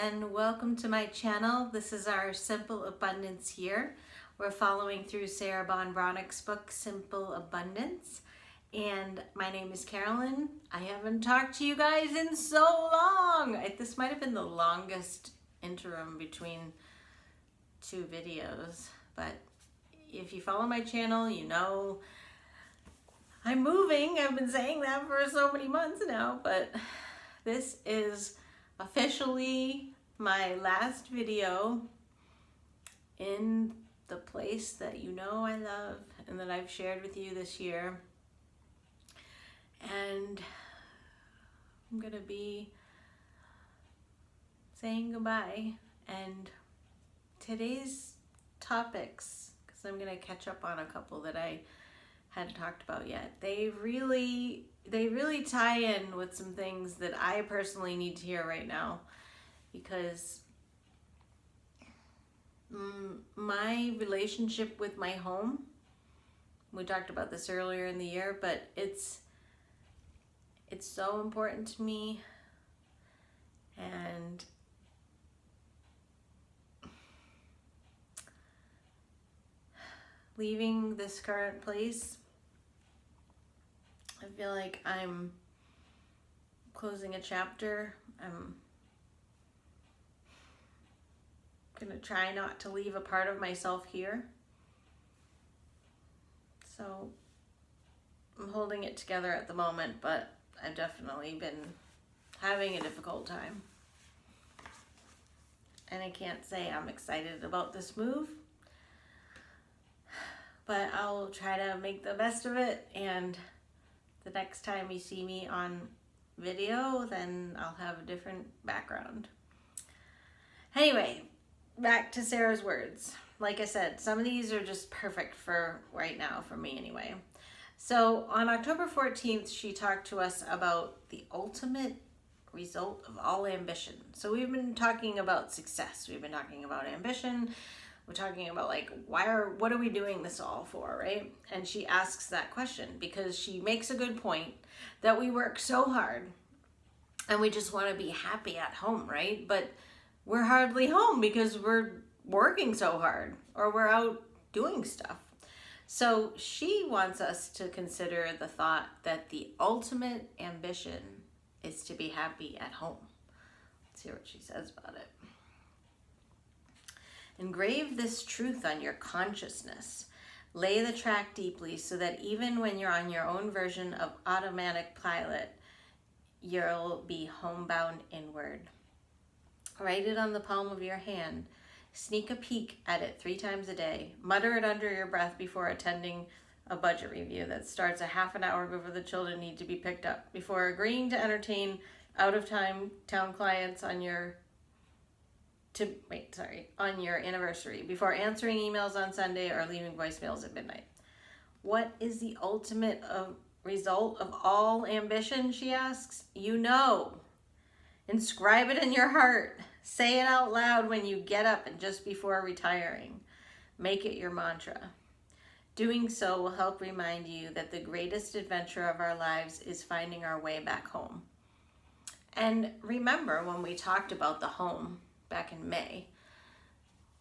and welcome to my channel. This is our Simple Abundance year. We're following through Sarah Breathnach's book, Simple Abundance. And my name is Carolyn. I haven't talked to you guys in so long. This might have been the longest interim between two videos. But if you follow my channel, you know I'm moving. I've been saying that for so many months now. But this is officially my last video in the place that you know I love and that I've shared with you this year. And I'm gonna be saying goodbye. And today's topics, because I'm gonna catch up on a couple that I hadn't talked about yet, they really tie in with some things that I personally need to hear right now, because my relationship with my home, we talked about this earlier in the year, but it's so important to me. And leaving this current place, I feel like I'm closing a chapter. I'm gonna try not to leave a part of myself here. So I'm holding it together at the moment, but I've definitely been having a difficult time. And I can't say I'm excited about this move, but I'll try to make the best of it. And the next time you see me on video, then I'll have a different background. Anyway, back to Sarah's words. Like I said, some of these are just perfect for right now, for me anyway. So on October 14th, she talked to us about the ultimate result of all ambition. So we've been talking about success. We've been talking about ambition. We're talking about what are we doing this all for, right? And she asks that question because she makes a good point that we work so hard and we just want to be happy at home, right? But we're hardly home because we're working so hard or we're out doing stuff. So she wants us to consider the thought that the ultimate ambition is to be happy at home. Let's hear what she says about it. Engrave this truth on your consciousness. Lay the track deeply so that even when you're on your own version of automatic pilot, you'll be homebound inward. Write it on the palm of your hand. Sneak a peek at it 3 times a day. Mutter it under your breath before attending a budget review that starts a half an hour before the children need to be picked up. Before agreeing to entertain out-of-town clients on your anniversary, before answering emails on Sunday or leaving voicemails at midnight. What is the ultimate result of all ambition, she asks? You know. Inscribe it in your heart. Say it out loud when you get up and just before retiring. Make it your mantra. Doing so will help remind you that the greatest adventure of our lives is finding our way back home. And remember when we talked about the home back in May,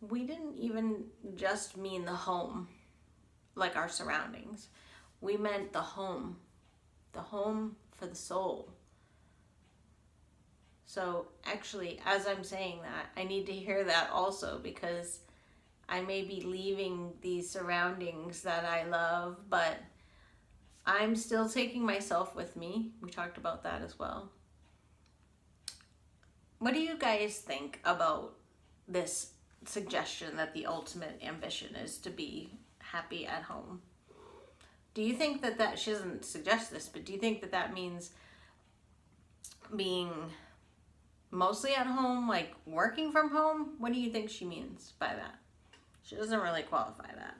we didn't even just mean the home, like our surroundings. We meant the home for the soul. So actually, as I'm saying that, I need to hear that also, because I may be leaving these surroundings that I love, but I'm still taking myself with me. We talked about that as well. What do you guys think about this suggestion that the ultimate ambition is to be happy at home? Do you think that she doesn't suggest this, but do you think that means being mostly at home, like working from home? What do you think she means by that? She doesn't really qualify that.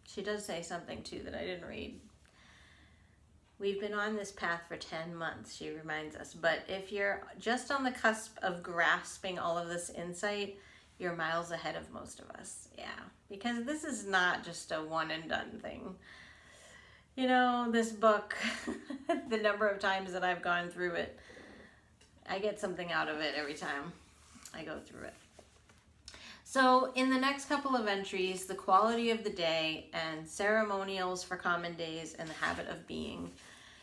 She does say something too that I didn't read. We've been on this path for 10 months, she reminds us, but if you're just on the cusp of grasping all of this insight, you're miles ahead of most of us. Yeah, because this is not just a one and done thing. You know, this book, the number of times that I've gone through it, I get something out of it every time I go through it. So in the next couple of entries, the quality of the day and ceremonials for common days and the habit of being,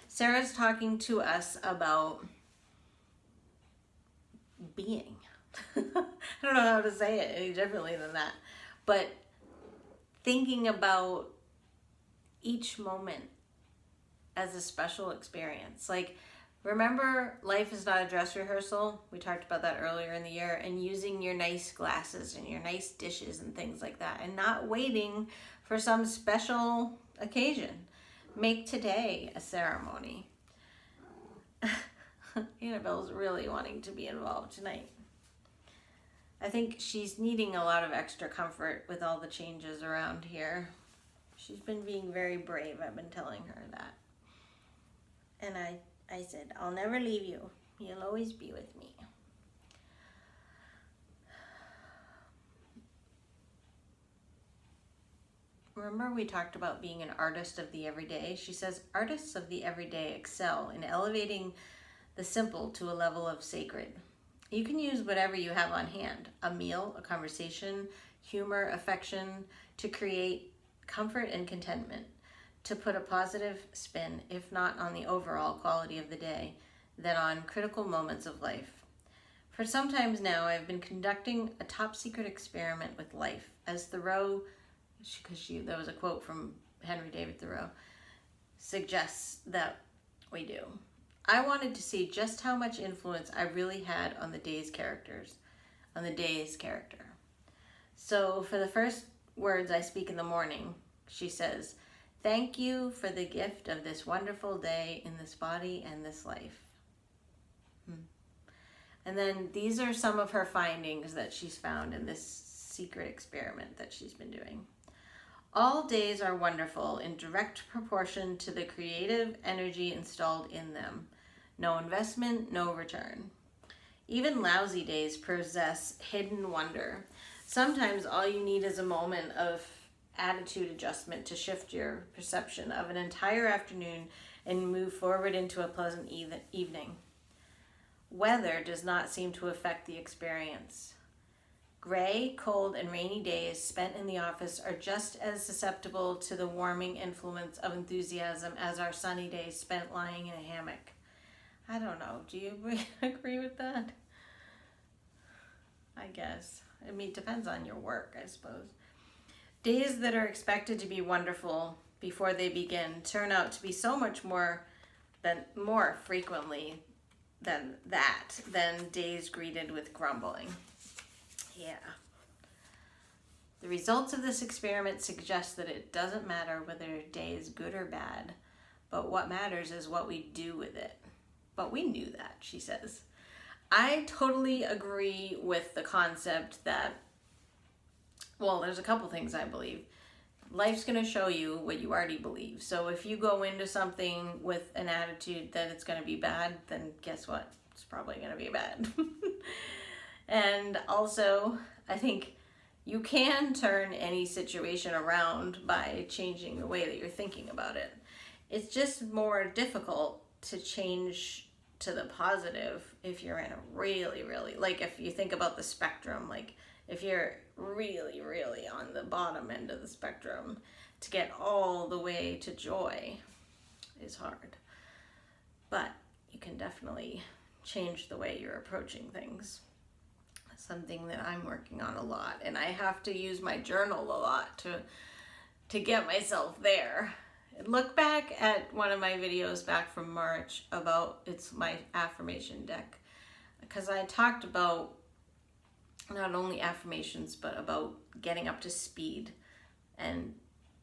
Sarah's talking to us about being. I don't know how to say it any differently than that, but thinking about each moment as a special experience. Like, remember, life is not a dress rehearsal. We talked about that earlier in the year, and using your nice glasses and your nice dishes and things like that, and not waiting for some special occasion. Make today a ceremony. Annabelle's really wanting to be involved tonight. I think she's needing a lot of extra comfort with all the changes around here. She's been being very brave. I've been telling her that. And I said, I'll never leave you. You'll always be with me. Remember we talked about being an artist of the everyday? She says, artists of the everyday excel in elevating the simple to a level of sacred. You can use whatever you have on hand, a meal, a conversation, humor, affection, to create comfort and contentment, to put a positive spin, if not on the overall quality of the day, then on critical moments of life. For some times now, I've been conducting a top secret experiment with life, as Thoreau, because there was a quote from Henry David Thoreau, suggests that we do. I wanted to see just how much influence I really had on the day's character. So for the first words I speak in the morning, she says, thank you for the gift of this wonderful day in this body and this life. And then these are some of her findings that she's found in this secret experiment that she's been doing. All days are wonderful in direct proportion to the creative energy installed in them. No investment, no return. Even lousy days possess hidden wonder. Sometimes all you need is a moment of attitude adjustment to shift your perception of an entire afternoon and move forward into a pleasant evening. Weather does not seem to affect the experience. Gray, cold, and rainy days spent in the office are just as susceptible to the warming influence of enthusiasm as our sunny days spent lying in a hammock. I don't know. Do you agree with that? I guess. I mean, it depends on your work, I suppose. Days that are expected to be wonderful before they begin turn out to be so much more frequently than days greeted with grumbling. Yeah. The results of this experiment suggest that it doesn't matter whether a day is good or bad, but what matters is what we do with it. But we knew that, she says. I totally agree with the concept that, well, there's a couple things I believe. Life's going to show you what you already believe. So if you go into something with an attitude that it's going to be bad, then guess what? It's probably going to be bad. And also, I think you can turn any situation around by changing the way that you're thinking about it. It's just more difficult to change to the positive if you're in a really, like if you think about the spectrum, like if you're really, on the bottom end of the spectrum, to get all the way to joy is hard. But you can definitely change the way you're approaching things. Something that I'm working on a lot, and I have to use my journal a lot to get myself there. Look back at one of my videos back from March about my affirmation deck, because I talked about not only affirmations but about getting up to speed and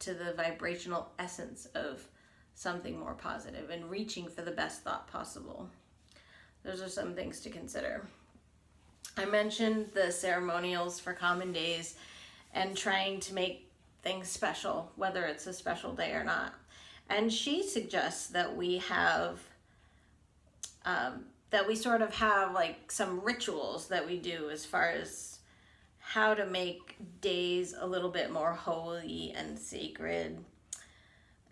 to the vibrational essence of something more positive and reaching for the best thought possible. Those are some things to consider. I mentioned the ceremonials for common days and trying to make things special, whether it's a special day or not. And she suggests that we have, sort of have like some rituals that we do as far as how to make days a little bit more holy and sacred.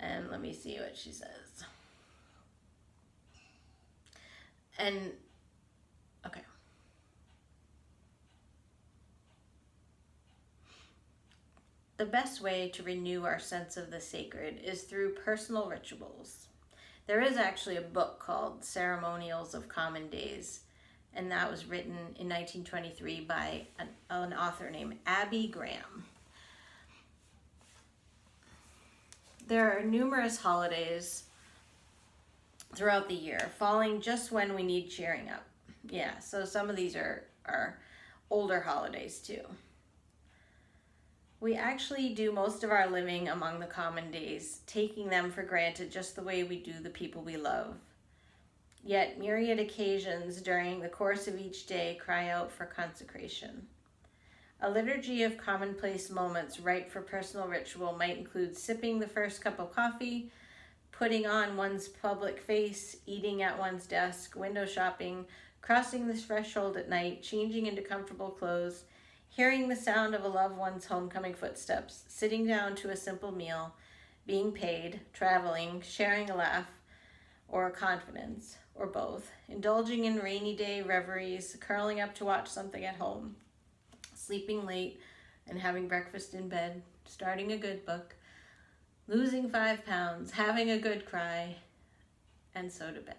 And let me see what she says. And, okay. The best way to renew our sense of the sacred is through personal rituals. There is actually a book called Ceremonials of Common Days, and that was written in 1923 by an author named Abby Graham. There are numerous holidays throughout the year, falling just when we need cheering up. Yeah, so some of these are older holidays too. We actually do most of our living among the common days, taking them for granted just the way we do the people we love. Yet myriad occasions during the course of each day cry out for consecration. A liturgy of commonplace moments ripe for personal ritual might include sipping the first cup of coffee, putting on one's public face, eating at one's desk, window shopping, crossing the threshold at night, changing into comfortable clothes, hearing the sound of a loved one's homecoming footsteps, sitting down to a simple meal, being paid, traveling, sharing a laugh or a confidence, or both, indulging in rainy day reveries, curling up to watch something at home, sleeping late and having breakfast in bed, starting a good book, losing 5 pounds, having a good cry, and so to bed.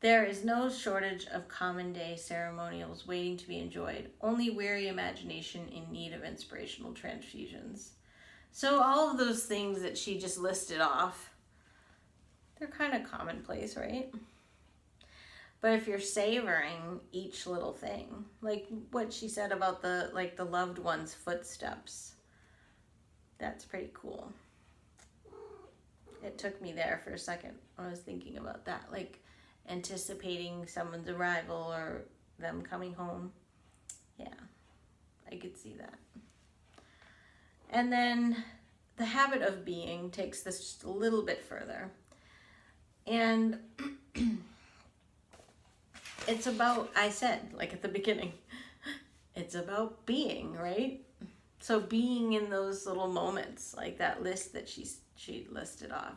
There is no shortage of common day ceremonials waiting to be enjoyed, only weary imagination in need of inspirational transfusions. So all of those things that she just listed off, they're kind of commonplace, right? But if you're savoring each little thing, like what she said about the loved one's footsteps, that's pretty cool. It took me there for a second. I was thinking about that, like anticipating someone's arrival or them coming home. Yeah, I could see that. And then the habit of being takes this just a little bit further. And it's about, I said, like at the beginning, it's about being, right? So being in those little moments, like that list that she listed off.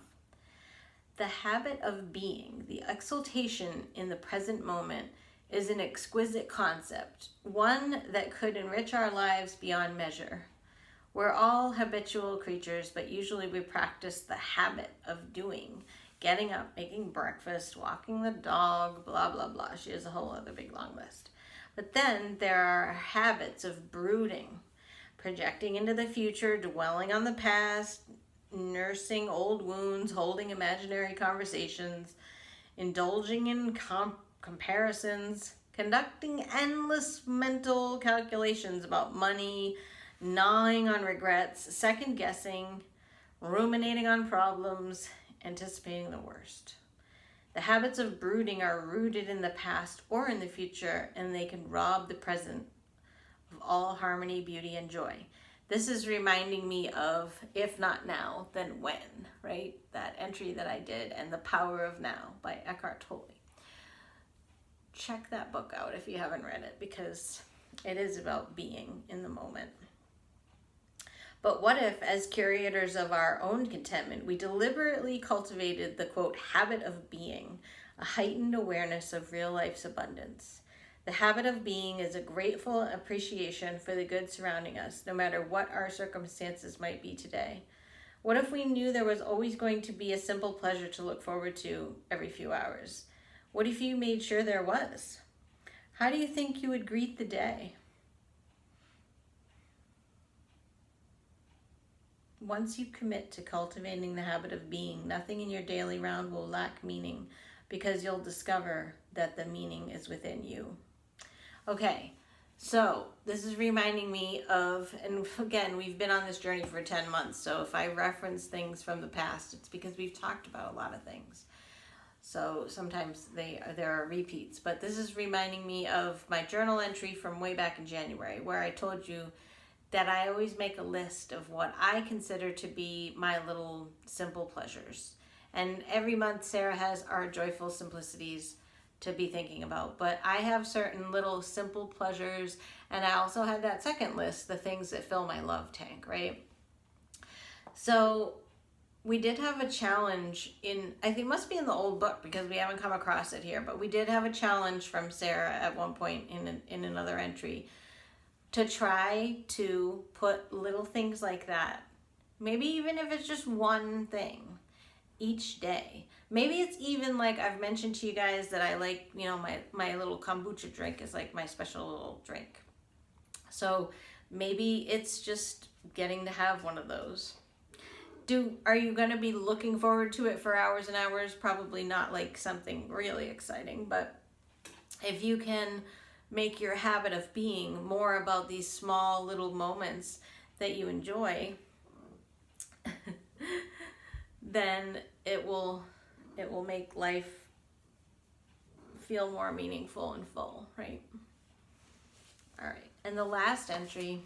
The habit of being, the exaltation in the present moment, is an exquisite concept, one that could enrich our lives beyond measure. We're all habitual creatures, but usually we practice the habit of doing, getting up, making breakfast, walking the dog, blah, blah, blah. She has a whole other big long list. But then there are habits of brooding, projecting into the future, dwelling on the past, nursing old wounds, holding imaginary conversations, indulging in comparisons, conducting endless mental calculations about money, gnawing on regrets, second guessing, ruminating on problems, anticipating the worst. The habits of brooding are rooted in the past or in the future, and they can rob the present of all harmony, beauty, and joy. This is reminding me of If Not Now, Then When, right? That entry that I did, and The Power of Now by Eckhart Tolle. Check that book out if you haven't read it, because it is about being in the moment. But what if, as curators of our own contentment, we deliberately cultivated the, quote, habit of being, a heightened awareness of real life's abundance? The habit of being is a grateful appreciation for the good surrounding us, no matter what our circumstances might be today. What if we knew there was always going to be a simple pleasure to look forward to every few hours? What if you made sure there was? How do you think you would greet the day? Once you commit to cultivating the habit of being, nothing in your daily round will lack meaning, because you'll discover that the meaning is within you. Okay, so this is reminding me of, and again, we've been on this journey for 10 months, so if I reference things from the past, it's because we've talked about a lot of things. So sometimes there are repeats, but this is reminding me of my journal entry from way back in January, where I told you that I always make a list of what I consider to be my little simple pleasures. And every month Sarah has our joyful simplicities to be thinking about. But I have certain little simple pleasures, and I also have that second list, the things that fill my love tank, right? So we did have a challenge in, I think it must be in the old book because we haven't come across it here, but we did have a challenge from Sarah at one point in another entry to try to put little things like that. Maybe even if it's just one thing each day. Maybe it's even like I've mentioned to you guys that I like, you know, my little kombucha drink is like my special little drink. So maybe it's just getting to have one of those. Are you going to be looking forward to it for hours and hours? Probably not like something really exciting, but if you can make your habit of being more about these small little moments that you enjoy, then it will make life feel more meaningful and full, right? All right, and the last entry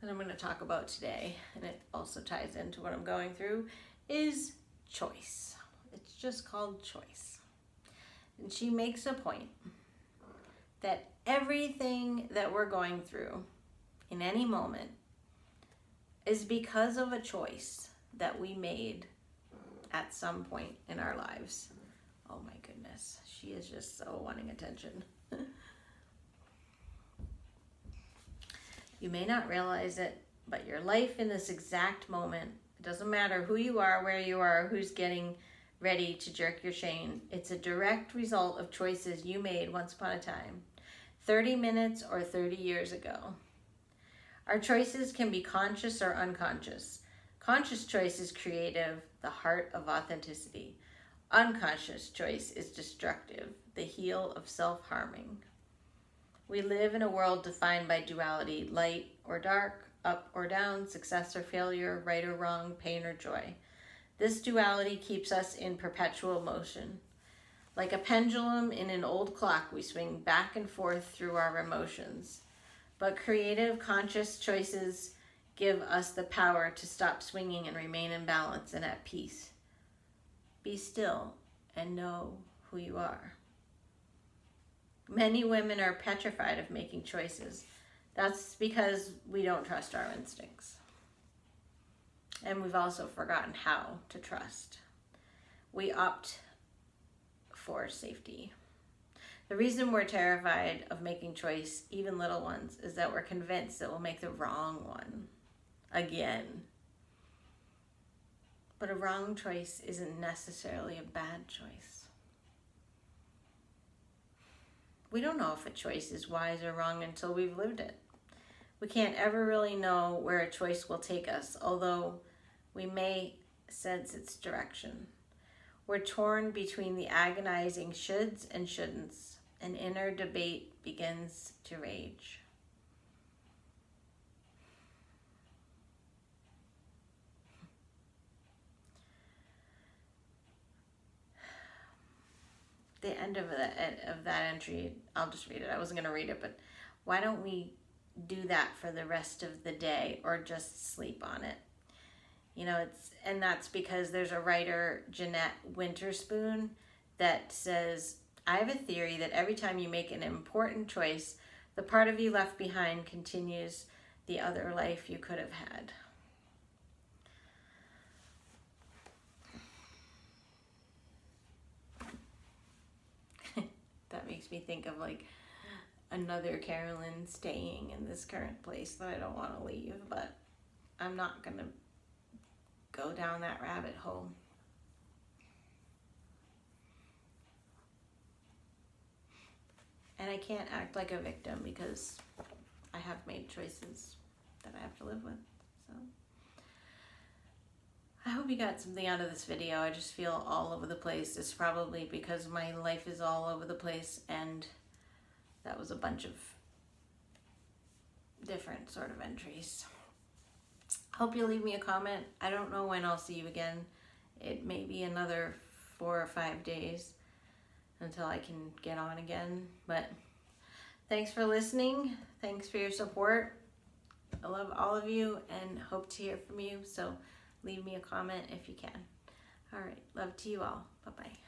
that I'm going to talk about today, and it also ties into what I'm going through, is choice. It's just called choice. And she makes a point that everything that we're going through in any moment is because of a choice that we made at some point in our lives. Oh my goodness, she is just so wanting attention. You may not realize it, but your life in this exact moment, it doesn't matter who you are, where you are, who's getting ready to jerk your chain. It's a direct result of choices you made once upon a time, 30 minutes or 30 years ago. Our choices can be conscious or unconscious. Conscious choice is creative, the heart of authenticity. Unconscious choice is destructive, the heel of self-harming. We live in a world defined by duality, light or dark, up or down, success or failure, right or wrong, pain or joy. This duality keeps us in perpetual motion. Like a pendulum in an old clock, we swing back and forth through our emotions. But creative, conscious choices give us the power to stop swinging and remain in balance and at peace. Be still and know who you are. Many women are petrified of making choices. That's because we don't trust our instincts. And we've also forgotten how to trust. We opt for safety. The reason we're terrified of making choice, even little ones, is that we're convinced that we'll make the wrong one again. But a wrong choice isn't necessarily a bad choice. We don't know if a choice is wise or wrong until we've lived it. We can't ever really know where a choice will take us, although we may sense its direction. We're torn between the agonizing shoulds and shouldn'ts. An inner debate begins to rage. The end of that entry, I'll just read it. I wasn't going to read it, but why don't we do that for the rest of the day or just sleep on it? You know, and that's because there's a writer, Jeanette Winterspoon, that says, I have a theory that every time you make an important choice, the part of you left behind continues the other life you could have had. That makes me think of like another Carolyn staying in this current place that I don't want to leave, but I'm not going to go down that rabbit hole. And I can't act like a victim because I have made choices that I have to live with. So I hope you got something out of this video. I just feel all over the place. It's probably because my life is all over the place, and that was a bunch of different sort of entries. Hope you'll leave me a comment. I don't know when I'll see you again. It may be another 4 or 5 days until I can get on again. But thanks for listening. Thanks for your support. I love all of you and hope to hear from you. So leave me a comment if you can. All right. Love to you all. Bye-bye.